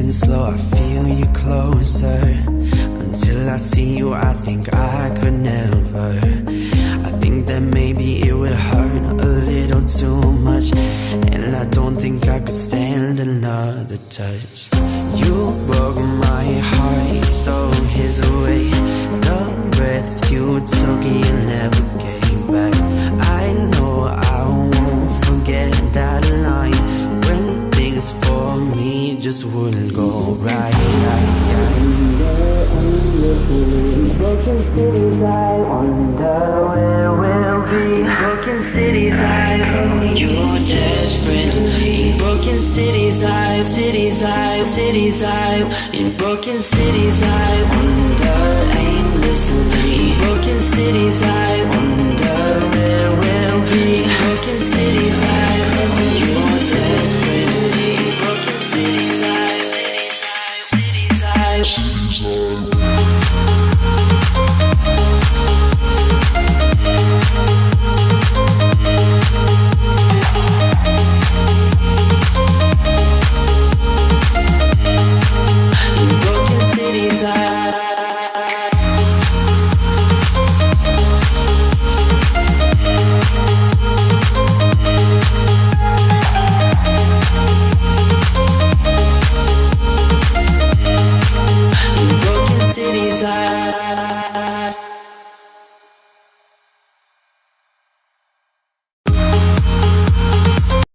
moving slow, I feel you closer. Until I see you, I think I could never. I think that maybe it would hurt a little too much, and I don't think I could stand another touch. You broke my heart, you stole his away. The breath you took, you never came back. I know I won't forget that line, when things for me just wouldn't go right. Broken cities, I wonder where we'll be. Broken cities, I call you desperately. In broken cities, in broken cities, I wonder aimlessly. In broken cities, I wonder.